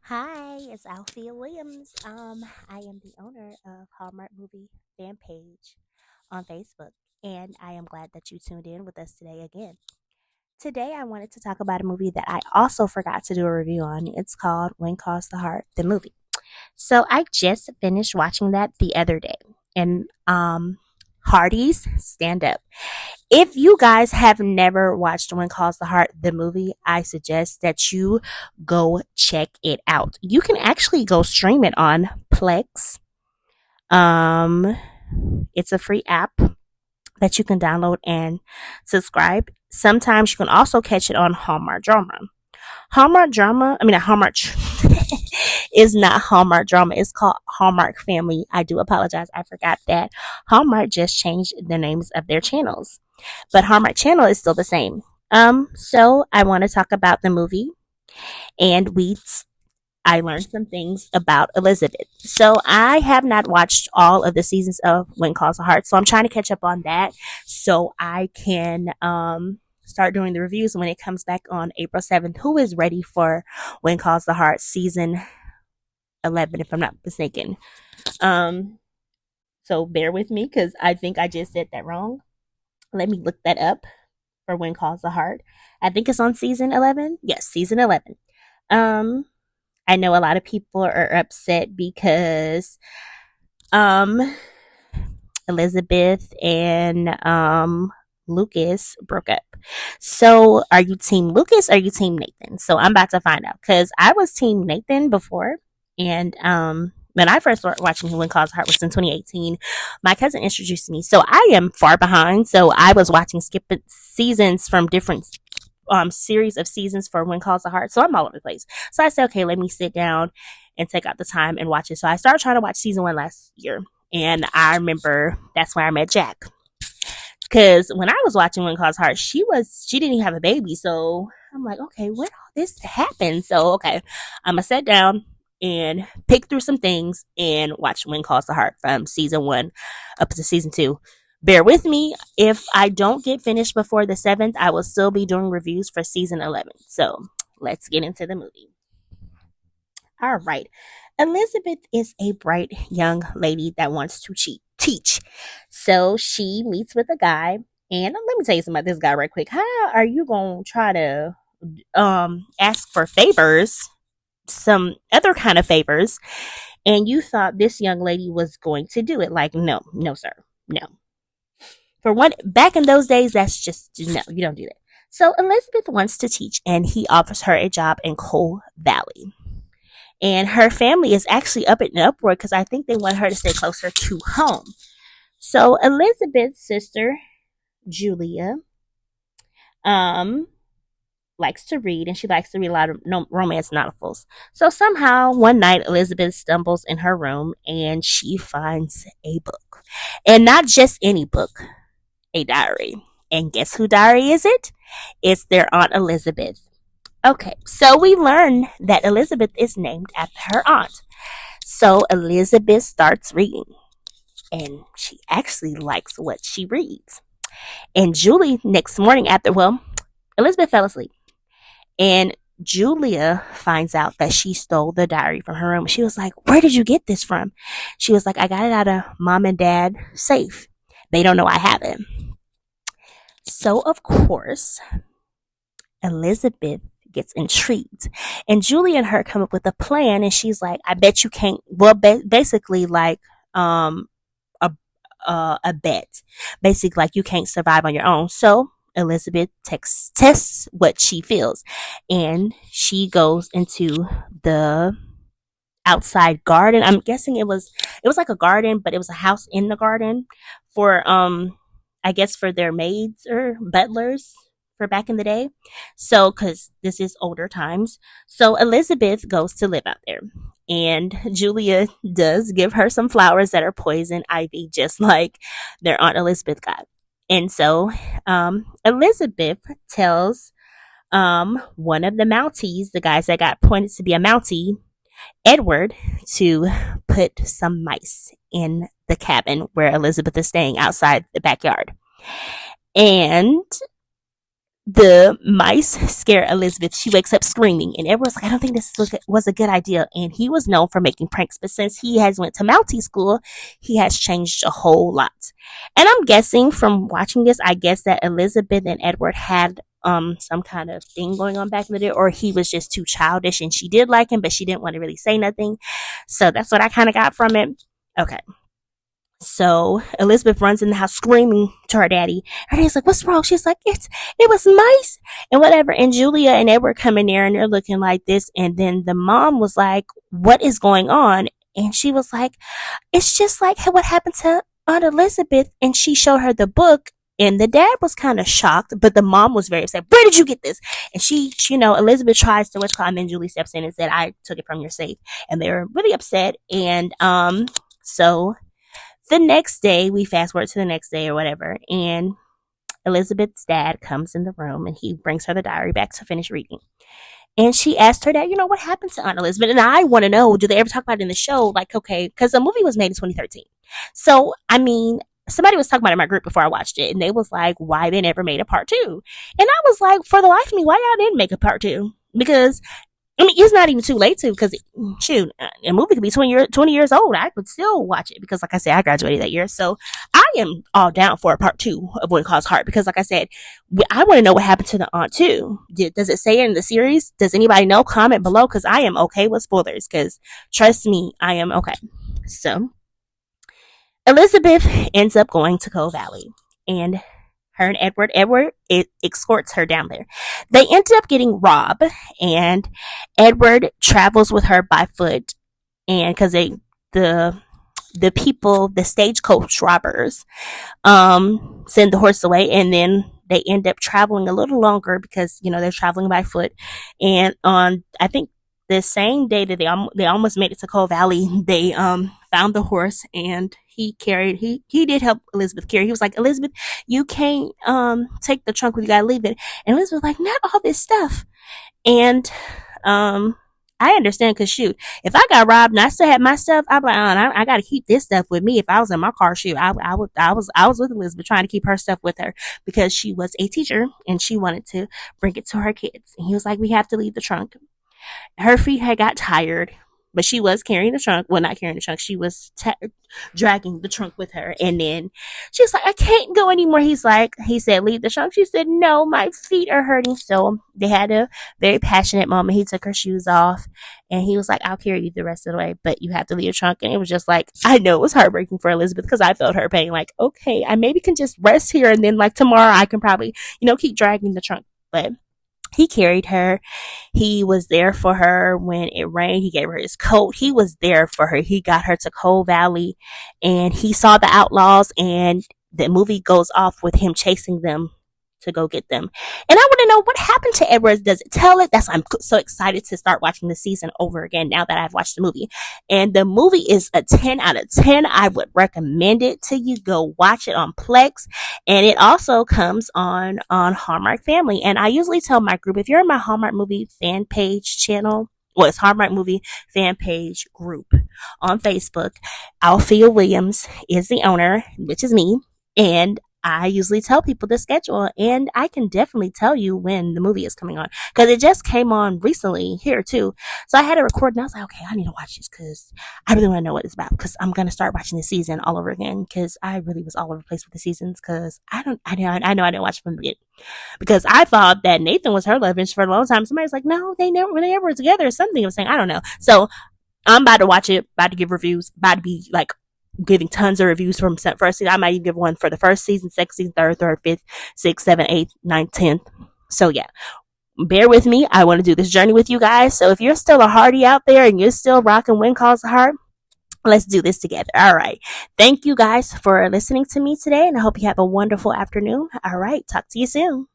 Hi, it's Althea Williams. I am the owner of Hallmark Movie Fan Page on Facebook, and I am glad that you tuned in with us today again. Today, I wanted to talk about a movie that I also forgot to do a review on. It's called When Calls the Heart, the movie. So I just finished watching that the other day, and Hearties, stand up. If you guys have never watched When Calls the Heart, the movie, I suggest that you go check it out. You can actually go stream it on Plex. Um, it's a free app that you can download and subscribe. Sometimes you can also catch it on Hallmark Drama. Hallmark Drama, I mean, Hallmark is not Hallmark Drama. It's called Hallmark Family. I do apologize. I forgot that Hallmark just changed the names of their channels, but Hallmark Channel is still the same. So I want to talk about the movie, and I learned some things about Elizabeth. So I have not watched all of the seasons of When Calls the Heart, so I'm trying to catch up on that so I can start doing the reviews when it comes back on April 7th. Who is ready for When Calls the Heart season 11, if I'm not mistaken? Um, so bear with me because I think I just said that wrong. Let me look that up for When Calls the Heart. I think it's on season 11. Yes, season 11. Um, I know a lot of people are upset because um Elizabeth and Lucas broke up. So are you team Lucas or are you team Nathan? So I'm about to find out because I was team Nathan before, and when I first started watching When Calls Heart was in 2018. My cousin introduced me, so I am far behind. So I was watching skip seasons from different series of seasons for When Calls the Heart. So I'm all over the place. So I said, okay, let me sit down and take out the time and watch it. So I started trying to watch season 1 last year. And I remember that's where I met Jack. Because when I was watching When Calls Heart, she didn't even have a baby. So I'm like, okay, when all this happened? So okay, I'm gonna sit down and pick through some things and watch When Calls the Heart from season 1 up to season 2. Bear with me. If I don't get finished before the 7th, I will still be doing reviews for season 11. So let's get into the movie. All right. Elizabeth is a bright young lady that wants to teach. So she meets with a guy. And let me tell you something about this guy right quick. How are you going to try to ask for favors, some other kind of favors, and you thought this young lady was going to do it? Like, no, no, sir. No. For one, back in those days, that's just, no, you don't do that. So Elizabeth wants to teach, and he offers her a job in Coal Valley. And her family is actually up in an uproar because I think they want her to stay closer to home. So Elizabeth's sister, Julia, um, likes to read, and she likes to read a lot of romance novels. So somehow one night Elizabeth stumbles in her room and she finds a book. And not just any book, a diary. And guess who diary is it? It's their Aunt Elizabeth. Okay, so we learn that Elizabeth is named after her aunt. So Elizabeth starts reading, and she actually likes what she reads. And Julie, next morning Elizabeth fell asleep, and Julia finds out that she stole the diary from her room. She was like, "Where did you get this from?" She was like, "I got it out of mom and dad safe. They don't know I have it." So, of course, Elizabeth gets intrigued, and Julie and her come up with a plan, and she's like, "I bet you can't." Well, basically, like a a bet, basically like you can't survive on your own. So Elizabeth tests what she feels, and she goes into the outside garden. I'm guessing it was like a garden, but it was a house in the garden for I guess for their maids or butlers for back in the day. So cuz this is older times. So Elizabeth goes to live out there. And Julia does give her some flowers that are poison ivy, just like their Aunt Elizabeth got. And so Elizabeth tells one of the Mounties, the guys that got pointed to be a Mountie, Edward, to put some mice in the cabin where Elizabeth is staying outside the backyard. And the mice scare Elizabeth. She wakes up screaming, and everyone's like, "I don't think this was a good idea." And he was known for making pranks, but since he has went to Mountie school, he has changed a whole lot. And I'm guessing from watching this, I guess that Elizabeth and Edward had some kind of thing going on back in the day, or he was just too childish, and she did like him, but she didn't want to really say nothing. So that's what I kind of got from it. Okay. So Elizabeth runs in the house screaming to her daddy. Her daddy's like, "What's wrong?" She's like, it was mice and whatever." And Julia and Edward come in there and they're looking like this. And then the mom was like, "What is going on?" And she was like, "It's just like what happened to Aunt Elizabeth." And she showed her the book. And the dad was kind of shocked, but the mom was very upset. "Where did you get this?" And Elizabeth tries to what's called, and then Julie steps in and said, "I took it from your safe." And they were really upset. And so the next day, we fast forward to the next day or whatever, and Elizabeth's dad comes in the room and he brings her the diary back to finish reading. And she asked her dad, "What happened to Aunt Elizabeth?" And I want to know, do they ever talk about it in the show? Like, okay, because the movie was made in 2013. So, I mean, somebody was talking about it in my group before I watched it, and they was like, why they never made a part two? And I was like, for the life of me, why y'all didn't make a part two? Because I mean, it's not even too late to, because shoot, a movie could be 20 years old. I would still watch it because, like I said, I graduated that year. So I am all down for a part two of When Calls Heart because, like I said, I want to know what happened to the aunt too. Does it say it in the series? Does anybody know? Comment below because I am okay with spoilers because trust me, I am okay. So Elizabeth ends up going to Cove Valley and her and Edward escorts her down there. They ended up getting robbed, and Edward travels with her by foot, and because the people, the stagecoach robbers, send the horse away, and then they end up traveling a little longer because they're traveling by foot, and on I think the same day that they almost made it to Cove Valley, they found the horse and he did help Elizabeth carry. He was like, "Elizabeth, you can't take the trunk with you, gotta leave it." And Elizabeth was like, "Not all this stuff." And I understand because shoot, if I got robbed and I still had my stuff, I'm like, I gotta keep this stuff with me. If I was in my car, shoot, I was with Elizabeth trying to keep her stuff with her because she was a teacher and she wanted to bring it to her kids. And he was like, "We have to leave the trunk." Her feet had got tired, but she was carrying the trunk. Well, not carrying the trunk. She was dragging the trunk with her. And then she was like, "I can't go anymore." He said, "Leave the trunk." She said, "No, my feet are hurting." So they had a very passionate moment. He took her shoes off and he was like, "I'll carry you the rest of the way, but you have to leave the trunk." And it was just like, I know it was heartbreaking for Elizabeth because I felt her pain. Like, okay, I maybe can just rest here. And then like tomorrow I can probably, keep dragging the trunk. But he carried her. He was there for her when it rained. He gave her his coat. He was there for her. He got her to Cove Valley and he saw the outlaws, and the movie goes off with him chasing them to go get them. And I want to know what happened to Edward. Does it tell it? That's why I'm so excited to start watching the season over again now that I've watched the movie. And the movie is a 10 out of 10. I would recommend it to you. Go watch it on Plex. And it also comes on Hallmark Family. And I usually tell my group, if you're in my Hallmark movie fan page channel, well, it's Hallmark movie fan page group on Facebook, Althea Williams is the owner, which is me. And I usually tell people the schedule, and I can definitely tell you when the movie is coming on because it just came on recently here too. So I had to record, and I was like, okay, I need to watch this because I really want to know what it's about because I'm gonna start watching the season all over again because I really was all over the place with the seasons because I know I didn't watch from the beginning because I thought that Nathan was her love interest for a long time. Somebody was like, no, they never were together or something. I was saying, I don't know. So I'm about to watch it, about to give reviews, about to be like giving tons of reviews from first season. I might even give one for the first season, second season, third, fifth, sixth, seventh, eighth, ninth, 10th. So yeah, bear with me. I want to do this journey with you guys. So if you're still a Hardy out there and you're still rocking When Calls Heart, let's do this together. All right. Thank you guys for listening to me today, and I hope you have a wonderful afternoon. All right. Talk to you soon.